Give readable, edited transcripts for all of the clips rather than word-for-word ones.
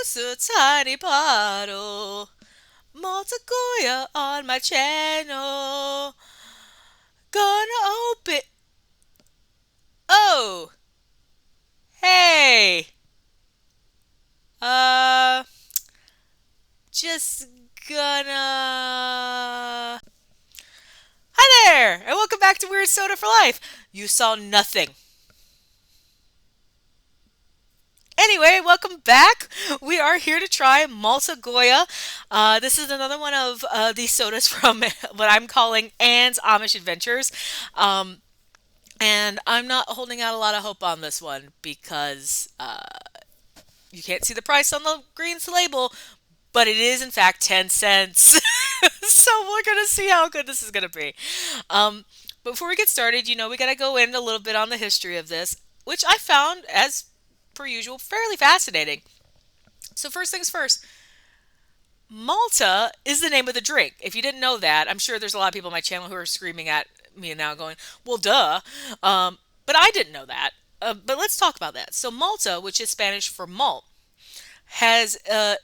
Just a tiny bottle. Malta Goya on my channel. Gonna open. Oh, hey. Uh, just gonna. Hi there, and welcome back to Weird Soda for Life. You saw nothing. Anyway, welcome back. We are here to try Malta Goya. This is another one of these sodas from what I'm calling Anne's Amish Adventures. Um, and I'm not holding out a lot of hope on this one because you can't see the price on the green label, but it is in fact 10 cents. So we're going to see how good this is going to be. Before we get started, we got to go in a little bit on the history of this, which I found, as per usual, fairly fascinating. So first things first, Malta is the name of the drink. If you didn't know that, I'm sure there's a lot of people on my channel who are screaming at me now going, well, duh. But I didn't know that. But let's talk about that. So Malta, which is Spanish for malt, has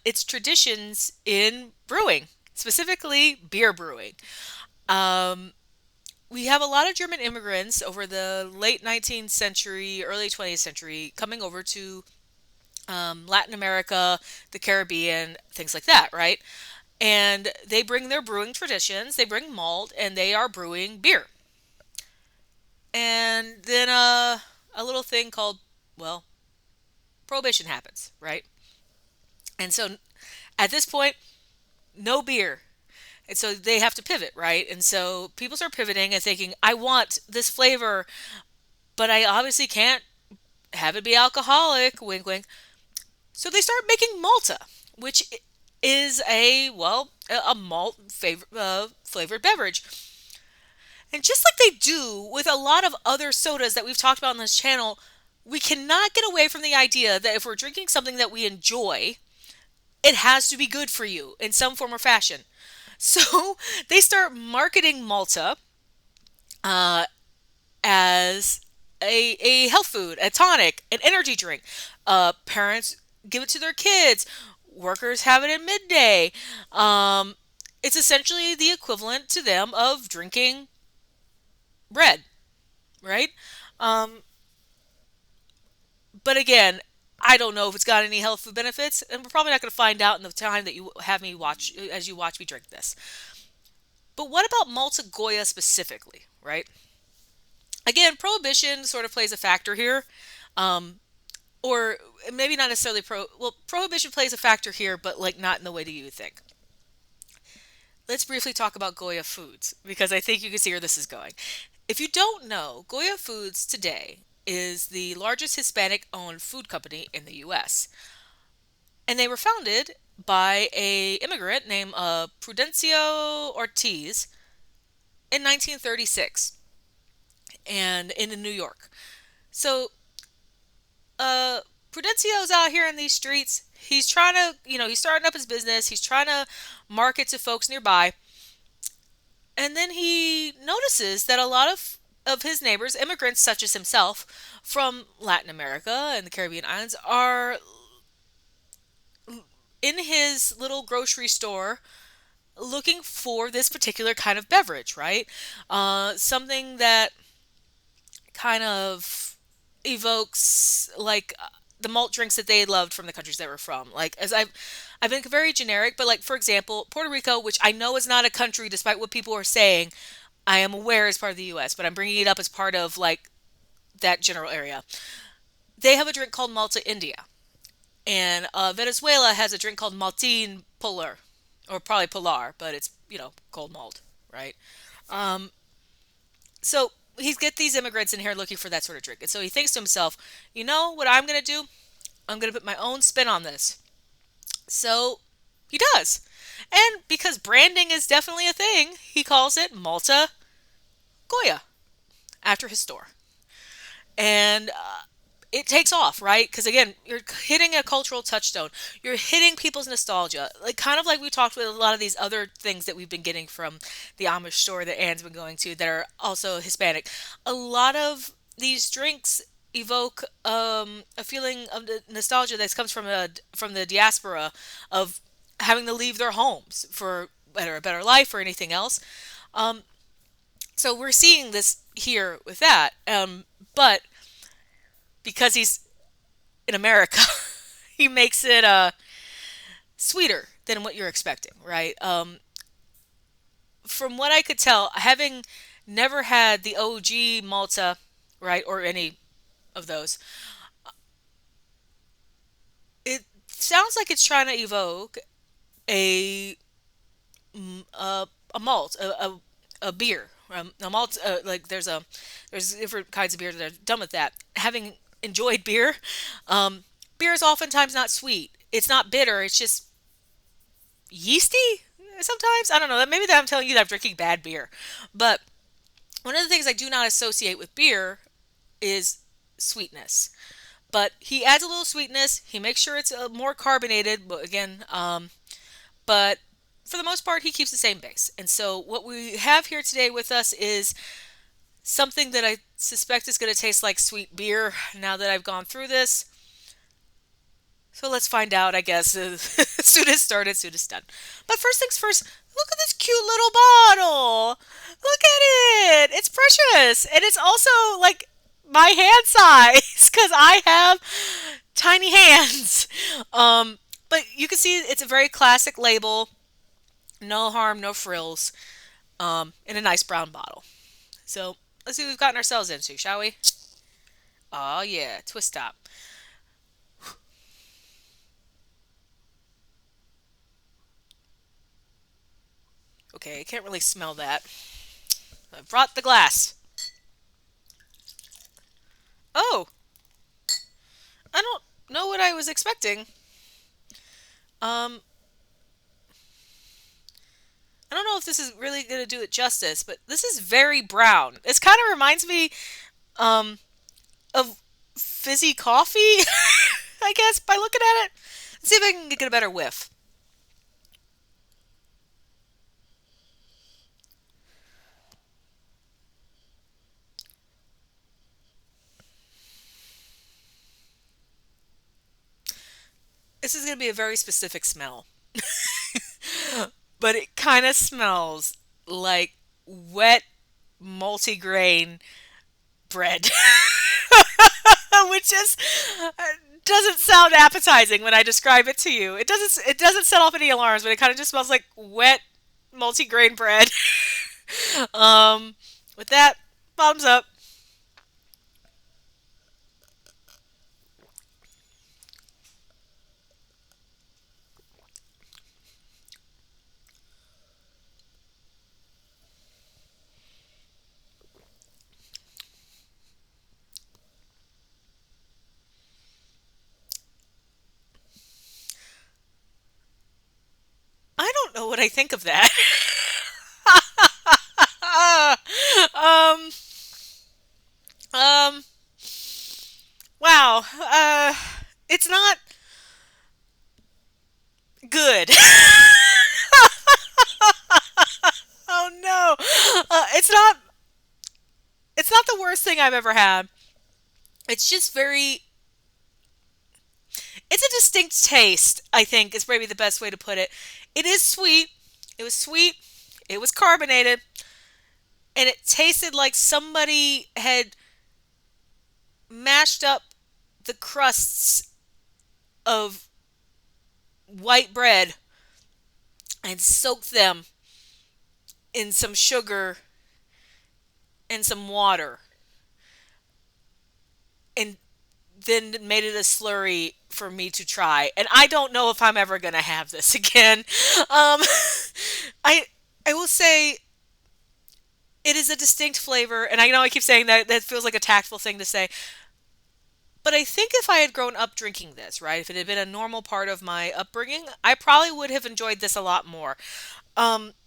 its traditions in brewing, specifically beer brewing. Um, we have a lot of German immigrants over the late 19th century, early 20th century coming over to Latin America, the Caribbean, things like that, right? And they bring their brewing traditions, they bring malt, and they are brewing beer. And then a little thing called, well, Prohibition happens, right? And so at this point, no beer. And so they have to pivot, right? And so people start pivoting and thinking, I want this flavor, but I obviously can't have it be alcoholic, wink, wink. So they start making Malta, which is a malt flavored beverage. And just like they do with a lot of other sodas that we've talked about on this channel, we cannot get away from the idea that if we're drinking something that we enjoy, it has to be good for you in some form or fashion. So they start marketing Malta uh, as a health food, a tonic, an energy drink. Parents give it to their kids. Workers have it at midday. It's essentially the equivalent to them of drinking bread, right? Um, but again, I don't know if it's got any health food benefits, and we're probably not going to find out in the time that you have me watch as you watch me drink this. But what about Malta Goya specifically, right? Again, prohibition sort of plays a factor here, um, or maybe not necessarily prohibition plays a factor here, but like not in the way that you would think. Let's briefly talk about Goya Foods because I think you can see where this is going. If you don't know, Goya Foods today is the largest Hispanic owned food company in the US. And they were founded by a immigrant named Prudencio Ortiz in 1936 and in New York. So Prudencio's out here in these streets. He's trying to, he's starting up his business. He's trying to market to folks nearby. And then he notices that a lot of his neighbors, immigrants such as himself from Latin America and the Caribbean islands, are in his little grocery store looking for this particular kind of beverage, right? Something that kind of evokes like the malt drinks that they loved from the countries they were from. Like as I've been very generic, but like for example, Puerto Rico, which I know is not a country despite what people are saying, I am aware is part of the US, but I'm bringing it up as part of like that general area. They have a drink called Malta India. And Venezuela has a drink called Maltine Polar, or probably Polar, but it's, cold malt, right? Um, so he's get these immigrants in here looking for that sort of drink. And so he thinks to himself, you know what I'm going to do? I'm going to put my own spin on this. So he does. And because branding is definitely a thing, he calls it Malta Goya after his store. And it takes off, right? Because again, you're hitting a cultural touchstone. You're hitting people's nostalgia, like kind of like we talked with a lot of these other things that we've been getting from the Amish store that Anne's been going to that are also Hispanic. A lot of these drinks evoke a feeling of nostalgia that comes from the diaspora of having to leave their homes for a better life or anything else. Um, so we're seeing this here with that, but because he's in America, he makes it sweeter than what you're expecting, right? From what I could tell, having never had the OG Malta, right, or any of those, it sounds like it's trying to evoke a a malt, a beer, a malt. Like there's different kinds of beer that are done with that. Having enjoyed beer, um, beer is oftentimes not sweet. It's not bitter. It's just yeasty. Sometimes I don't know. Maybe that I'm telling you that I'm drinking bad beer, but one of the things I do not associate with beer is sweetness. But he adds a little sweetness. He makes sure it's more carbonated. But again, but for the most part, he keeps the same base. And so what we have here today with us is something that I suspect is going to taste like sweet beer now that I've gone through this. So let's find out, I guess. Soon as started, soon as done. But first things first, look at this cute little bottle. Look at it. It's precious. And it's also like my hand size because I have tiny hands. Um, but you can see it's a very classic label. No harm, no frills. In a nice brown bottle. So let's see what we've gotten ourselves into, shall we? Oh yeah, twist top. Okay, I can't really smell that. I brought the glass. Oh, I don't know what I was expecting. Um, I don't know if this is really going to do it justice, but this is very brown. This kind of reminds me um, of fizzy coffee, I guess, by looking at it. Let's see if I can get a better whiff. This is going to be a very specific smell, but it kind of smells like wet multigrain bread, which is doesn't sound appetizing when I describe it to you. It doesn't set off any alarms, but it kind of just smells like wet multigrain bread. um, with that, bottoms up. I don't know what I think of that. um, um, wow. It's not good. Oh no. It's not the worst thing I've ever had. It's just very it's a distinct taste, I think is maybe the best way to put it. It is sweet. It was sweet. It was carbonated and it tasted like somebody had mashed up the crusts of white bread and soaked them in some sugar and some water and then made it a slurry for me to try. And I don't know if I'm ever going to have this again. Um, I I will say it is a distinct flavor, and I know I keep saying that that feels like a tactful thing to say, but I think if I had grown up drinking this, right, if it had been a normal part of my upbringing, I probably would have enjoyed this a lot more.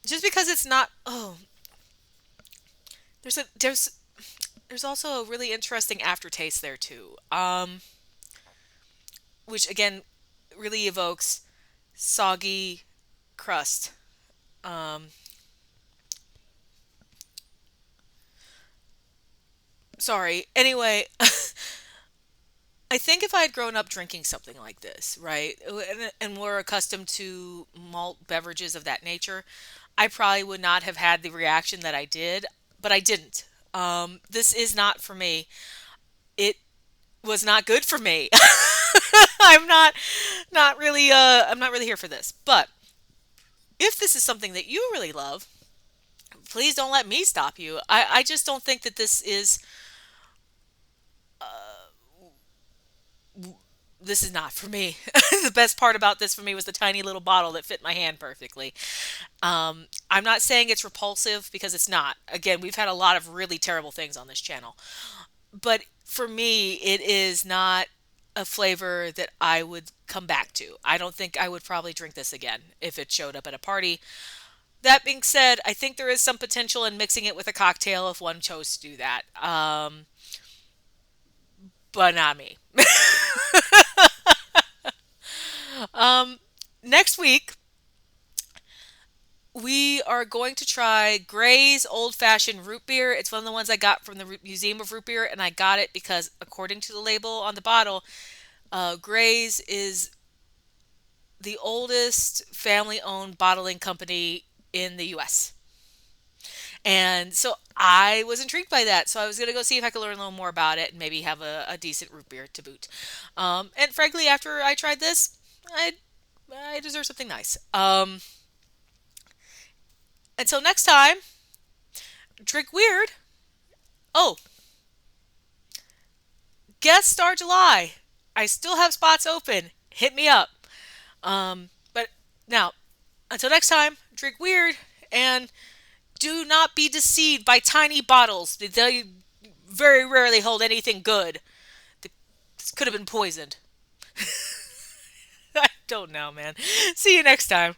Just because it's not. Oh, there's a there's also a really interesting aftertaste there too. Which again really evokes soggy crust. Um, sorry. Anyway, I think if I had grown up drinking something like this, right, and were accustomed to malt beverages of that nature, I probably would not have had the reaction that I did, but I didn't. This is not for me. It was not good for me. I'm not really here for this. But if this is something that you really love, please don't let me stop you. I just don't think that this is not for me. The best part about this for me was the tiny little bottle that fit my hand perfectly. I'm not saying it's repulsive because it's not. Again, we've had a lot of really terrible things on this channel. But for me, it is not a flavor that I would come back to. I don't think I would probably drink this again if it showed up at a party. That being said, I think there is some potential in mixing it with a cocktail if one chose to do that. But not me. Next week, we are going to try Gray's Old Fashioned Root Beer. It's one of the ones I got from the Museum of Root Beer, and I got it because, according to the label on the bottle, Gray's is the oldest family owned bottling company in the US. And so I was intrigued by that. So I was going to go see if I could learn a little more about it and maybe have a decent root beer to boot. And frankly, after I tried this, I deserve something nice. Until next time, drink weird. Oh, guest star July. I still have spots open. Hit me up. But now, until next time, drink weird and do not be deceived by tiny bottles. They very rarely hold anything good. This could have been poisoned. I don't know, man. See you next time.